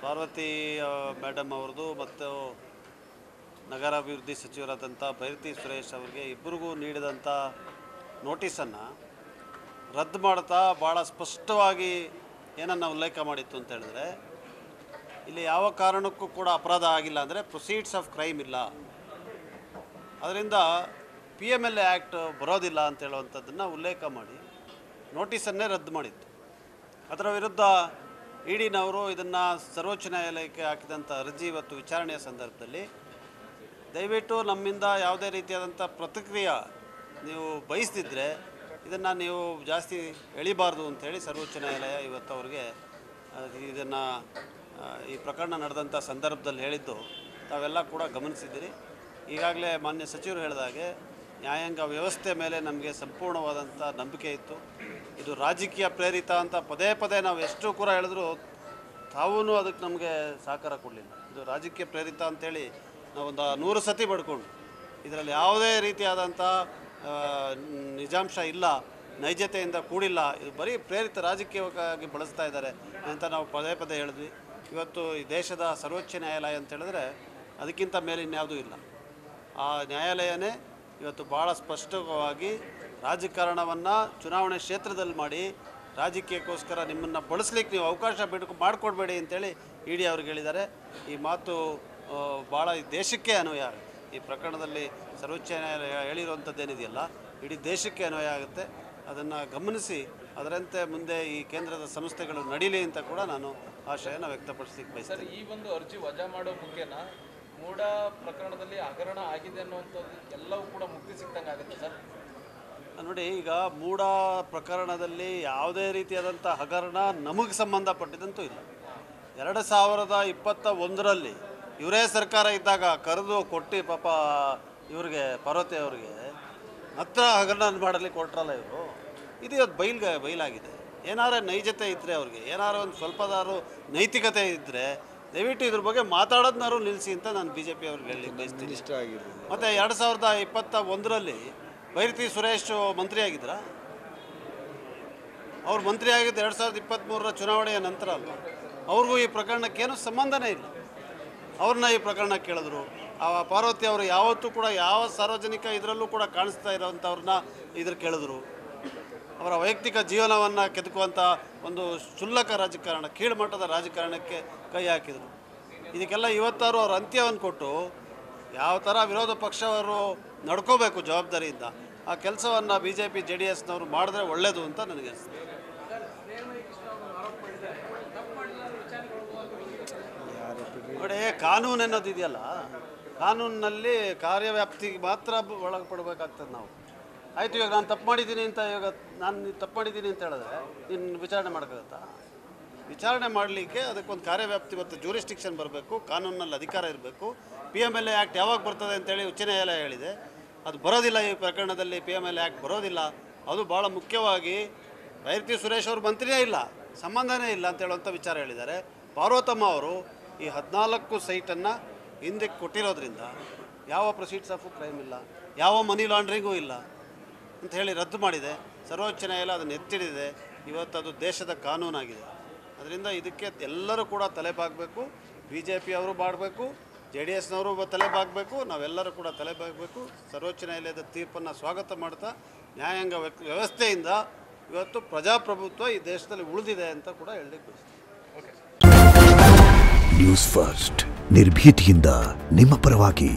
Parvati madam ಅವ್ರದ್ದು ಮತ್ತು ನಗರಾಭಿವೃದ್ಧಿ ಸಚಿವರಾದಂಥ ಬೈರತಿ ಸುರೇಶ್ ಅವರಿಗೆ ಇಬ್ಬರಿಗೂ ನೀಡಿದಂಥ ನೋಟಿಸನ್ನು ರದ್ದು ಮಾಡ್ತಾ ಭಾಳ ಸ್ಪಷ್ಟವಾಗಿ ಏನನ್ನು ಉಲ್ಲೇಖ ಮಾಡಿತ್ತು ಅಂತ ಹೇಳಿದ್ರೆ, ಇಲ್ಲಿ ಯಾವ ಕಾರಣಕ್ಕೂ ಕೂಡ ಅಪರಾಧ ಆಗಿಲ್ಲ ಅಂದರೆ ಪ್ರೊಸೀಡ್ಸ್ ಆಫ್ ಕ್ರೈಮ್ ಇಲ್ಲ, ಅದರಿಂದ PMLA ಆ್ಯಕ್ಟ್ ಬರೋದಿಲ್ಲ ಅಂತ ಹೇಳುವಂಥದ್ದನ್ನು ಉಲ್ಲೇಖ ಮಾಡಿ ನೋಟಿಸನ್ನೇ ರದ್ದು ಮಾಡಿತ್ತು. ಅದರ ವಿರುದ್ಧ ಇಡಿನವರು ಇದನ್ನು ಸರ್ವೋಚ್ಚ ನ್ಯಾಯಾಲಯಕ್ಕೆ ಹಾಕಿದಂಥ ಅರ್ಜಿ ಇವತ್ತು ವಿಚಾರಣೆಯ ಸಂದರ್ಭದಲ್ಲಿ ದಯವಿಟ್ಟು ನಮ್ಮಿಂದ ಯಾವುದೇ ರೀತಿಯಾದಂಥ ಪ್ರತಿಕ್ರಿಯೆ ನೀವು ಬಯಸ್ತಿದ್ರೆ ಇದನ್ನು ನೀವು ಜಾಸ್ತಿ ಎಳಿಬಾರ್ದು ಅಂಥೇಳಿ ಸರ್ವೋಚ್ಚ ನ್ಯಾಯಾಲಯ ಇವತ್ತು ಅವ್ರಿಗೆ ಇದನ್ನು ಈ ಪ್ರಕರಣ ನಡೆದಂಥ ಸಂದರ್ಭದಲ್ಲಿ ಹೇಳಿದ್ದು ತಾವೆಲ್ಲ ಕೂಡ ಗಮನಿಸಿದ್ದೀರಿ. ಈಗಾಗಲೇ ಮಾನ್ಯ ಸಚಿವರು ಹೇಳಿದಾಗೆ ನ್ಯಾಯಾಂಗ ವ್ಯವಸ್ಥೆ ಮೇಲೆ ನಮಗೆ ಸಂಪೂರ್ಣವಾದಂಥ ನಂಬಿಕೆ ಇತ್ತು. ಇದು ರಾಜಕೀಯ ಪ್ರೇರಿತ ಅಂತ ಪದೇ ಪದೇ ನಾವು ಎಷ್ಟು ಕೂಡ ಹೇಳಿದ್ರು ತಾವೂ ಅದಕ್ಕೆ ನಮಗೆ ಸಹಕಾರ ಕೊಡಲಿಲ್ಲ. ಇದು ರಾಜಕೀಯ ಪ್ರೇರಿತ ಅಂಥೇಳಿ ನಾವೊಂದು 100 ಸತಿ ಬಡ್ಕೊಂಡು ಇದರಲ್ಲಿ ಯಾವುದೇ ರೀತಿಯಾದಂಥ ನಿಜಾಂಶ ಇಲ್ಲ, ನೈಜತೆಯಿಂದ ಕೂಡಿಲ್ಲ, ಇದು ಬರೀ ಪ್ರೇರಿತ ರಾಜಕೀಯವಾಗಿ ಬಳಸ್ತಾ ಇದ್ದಾರೆ ಅಂತ ನಾವು ಪದೇ ಪದೇ ಹೇಳಿದ್ವಿ. ಇವತ್ತು ಈ ದೇಶದ ಸರ್ವೋಚ್ಚ ನ್ಯಾಯಾಲಯ ಅಂತ ಹೇಳಿದ್ರೆ ಅದಕ್ಕಿಂತ ಮೇಲೆ ಇನ್ಯಾವುದೂ ಇಲ್ಲ. ಆ ನ್ಯಾಯಾಲಯನೇ ಇವತ್ತು ಭಾಳ ಸ್ಪಷ್ಟವಾಗಿ ರಾಜಕಾರಣವನ್ನು ಚುನಾವಣೆ ಕ್ಷೇತ್ರದಲ್ಲಿ ಮಾಡಿ ರಾಜಕೀಯಕ್ಕೋಸ್ಕರ ನಿಮ್ಮನ್ನು ಬಳಸಲಿಕ್ಕೆ ನೀವು ಅವಕಾಶ ಮಾಡಿಕೊಡ್ಬೇಡಿ ಅಂತೇಳಿ ಇಡಿ ಅವ್ರಿಗೆ ಹೇಳಿದ್ದಾರೆ. ಈ ಮಾತು ಭಾಳ ದೇಶಕ್ಕೆ ಅನ್ವಯ ಆಗುತ್ತೆ. ಈ ಪ್ರಕರಣದಲ್ಲಿ ಸರ್ವೋಚ್ಚ ನ್ಯಾಯಾಲಯ ಹೇಳಿರುವಂಥದ್ದೇನಿದೆಯಲ್ಲ ಇಡೀ ದೇಶಕ್ಕೆ ಅನ್ವಯ ಆಗುತ್ತೆ. ಅದನ್ನು ಗಮನಿಸಿ ಅದರಂತೆ ಮುಂದೆ ಈ ಕೇಂದ್ರದ ಸಂಸ್ಥೆಗಳು ನಡೀಲಿ ಅಂತ ಕೂಡ ನಾನು ಆಶಯನ ವ್ಯಕ್ತಪಡಿಸಲಿಕ್ಕೆ ಬಯಸ್ತೇನೆ. ಈ ಒಂದು ಅರ್ಜಿ ವಜಾ ಮಾಡೋ ಮುಖೇನ ಮೂಡ ಪ್ರಕರಣದಲ್ಲಿ ಹಗರಣ ಆಗಿದೆ ಅನ್ನುವಂಥದ್ದು ಎಲ್ಲವೂ ಕೂಡ ಮುಕ್ತಿ ಸಿಕ್ತಂಗೆ ಆಗುತ್ತೆ ಸರ್. ನೋಡಿ, ಈಗ ಮೂಡ ಪ್ರಕರಣದಲ್ಲಿ ಯಾವುದೇ ರೀತಿಯಾದಂಥ ಹಗರಣ ನಮಗೆ ಸಂಬಂಧಪಟ್ಟಿದಂತೂ ಇಲ್ಲ. 2021ರಲ್ಲಿ ಇವರೇ ಸರ್ಕಾರ ಇದ್ದಾಗ ಕರೆದು ಕೊಟ್ಟು ಪಾಪ ಇವ್ರಿಗೆ ಪಾರ್ವತಿ ಅವ್ರಿಗೆ ಹತ್ರ ಹಗರಣ ಮಾಡಲಿಕ್ಕೆ ಕೊಟ್ರಲ್ಲ ಇವರು. ಇದು ಇವತ್ತು ಬಯಲಾಗಿದೆ. ಏನಾರ ನೈಜತೆ ಇದ್ದರೆ ಅವ್ರಿಗೆ ಏನಾರ ಒಂದು ಸ್ವಲ್ಪದಾರು ನೈತಿಕತೆ ಇದ್ದರೆ ದಯವಿಟ್ಟು ಇದ್ರ ಬಗ್ಗೆ ಮಾತಾಡೋದನ್ನಾರು ನಿಲ್ಲಿಸಿ ಅಂತ ನಾನು BJP ಅವ್ರಿಗೆ ಹೇಳಿ ಬಯಸ್ತೀನಿ. ಮತ್ತು 2021ರಲ್ಲಿ ಬೈರತಿ ಸುರೇಶ್ ಮಂತ್ರಿ ಆಗಿದ್ರ? ಅವ್ರು ಮಂತ್ರಿ ಆಗಿದ್ದು 2023ರ ಚುನಾವಣೆಯ ನಂತರ ಅಲ್ಲ. ಅವ್ರಿಗೂ ಈ ಪ್ರಕರಣಕ್ಕೇನು ಸಂಬಂಧನೇ ಇಲ್ಲ. ಅವ್ರನ್ನ ಈ ಪ್ರಕರಣ ಕೇಳಿದ್ರು. ಆ ಪಾರ್ವತಿ ಅವರು ಯಾವತ್ತೂ ಕೂಡ ಯಾವ ಸಾರ್ವಜನಿಕ ಇದರಲ್ಲೂ ಕೂಡ ಕಾಣಿಸ್ತಾ ಇರೋವಂಥವ್ರನ್ನ ಇದ್ರ ಕೇಳಿದ್ರು. ಅವರ ವೈಯಕ್ತಿಕ ಜೀವನವನ್ನು ಕೆದಕುವಂಥ ಒಂದು ಕ್ಷುಲ್ಲಕ ರಾಜಕಾರಣ, ಕೀಳುಮಟ್ಟದ ರಾಜಕಾರಣಕ್ಕೆ ಕೈ ಹಾಕಿದರು. ಇದಕ್ಕೆಲ್ಲ ಇವತ್ತಾರು ಅವ್ರ ಅಂತ್ಯವನ್ನು ಕೊಟ್ಟು ಯಾವ ಥರ ವಿರೋಧ ಪಕ್ಷವರು ನಡ್ಕೋಬೇಕು ಜವಾಬ್ದಾರಿಯಿಂದ ಆ ಕೆಲಸವನ್ನು BJP JDSನವರು ಮಾಡಿದ್ರೆ ಒಳ್ಳೆಯದು ಅಂತ ನನಗೆ ಅನಿಸ್ತದೆ. ನೋಡಿ, ಕಾನೂನು ಅನ್ನೋದು ಇದೆಯಲ್ಲ, ಕಾನೂನಿನಲ್ಲಿ ಕಾರ್ಯವ್ಯಾಪ್ತಿಗೆ ಮಾತ್ರ ಒಳಪಡಬೇಕಾಗ್ತದೆ ನಾವು. ಆಯಿತು, ಇವಾಗ ನಾನು ತಪ್ಪು ಮಾಡಿದ್ದೀನಿ ಅಂತ ತಪ್ಪು ಮಾಡಿದ್ದೀನಿ ಅಂತ ಹೇಳಿದ್ರೆ ನೀನು ವಿಚಾರಣೆ ಮಾಡೋಕ್ಕಾಗತ್ತಾ? ವಿಚಾರಣೆ ಮಾಡಲಿಕ್ಕೆ ಅದಕ್ಕೊಂದು ಕಾರ್ಯವ್ಯಾಪ್ತಿ ಮತ್ತು ಜೂರಿಸ್ಟಿಕ್ಷನ್ ಬರಬೇಕು, ಕಾನೂನಲ್ಲಿ ಅಧಿಕಾರ ಇರಬೇಕು. PMLA ಆ್ಯಕ್ಟ್ ಯಾವಾಗ ಬರ್ತದೆ ಅಂತೇಳಿ ಉಚ್ಚ ನ್ಯಾಯಾಲಯ ಹೇಳಿದೆ. ಅದು ಬರೋದಿಲ್ಲ. ಈ ಪ್ರಕರಣದಲ್ಲಿ PMLA ಆ್ಯಕ್ಟ್ ಬರೋದಿಲ್ಲ. ಅದು ಭಾಳ ಮುಖ್ಯವಾಗಿ ಬೈರತಿ ಸುರೇಶ್ ಅವರು ಮಂತ್ರಿಯೇ ಇಲ್ಲ, ಸಂಬಂಧನೇ ಇಲ್ಲ ಅಂತ ಹೇಳುವಂಥ ವಿಚಾರ ಹೇಳಿದ್ದಾರೆ. ಪಾರ್ವತಮ್ಮ ಅವರು ಈ 14 ಸೈಟನ್ನು ಹಿಂದಕ್ಕೆ ಕೊಟ್ಟಿರೋದ್ರಿಂದ ಯಾವ ಪ್ರೊಸೀಡ್ಸ್ ಆಫ್ ಕ್ರೈಮ್ ಇಲ್ಲ, ಯಾವ ಮನಿ ಲಾಂಡ್ರಿಂಗೂ ಇಲ್ಲ ಅಂತ ಹೇಳಿ ರದ್ದು ಮಾಡಿದೆ. ಸರ್ವೋಚ್ಚ ನ್ಯಾಯಾಲಯ ಅದನ್ನು ಎತ್ತಿಡಿದೆ. ಇವತ್ತು ಅದು ದೇಶದ ಕಾನೂನಾಗಿದೆ. ಅದರಿಂದ ಇದಕ್ಕೆ ಎಲ್ಲರೂ ಕೂಡ ತಲೆಬಾಗಬೇಕು. BJP ಅವರು ಮಾಡಬೇಕು, JDSನವರು ತಲೆಬಾಗಬೇಕು, ನಾವೆಲ್ಲರೂ ಕೂಡ ತಲೆಬಾಗಬೇಕು. ಸರ್ವೋಚ್ಚ ನ್ಯಾಯಾಲಯದ ತೀರ್ಪನ್ನು ಸ್ವಾಗತ ಮಾಡ್ತಾ ನ್ಯಾಯಾಂಗ ವ್ಯವಸ್ಥೆಯಿಂದ ಇವತ್ತು ಪ್ರಜಾಪ್ರಭುತ್ವ ಈ ದೇಶದಲ್ಲಿ ಉಳಿದಿದೆ ಅಂತ ಕೂಡ ಹೇಳಲಿಕ್ಕೆ ಬಯಸ್ತೀನಿ. ನ್ಯೂಸ್ ಫಸ್ಟ್ ನಿರ್ಭೀತಿಯಿಂದ ನಿಮ್ಮ ಪರವಾಗಿ.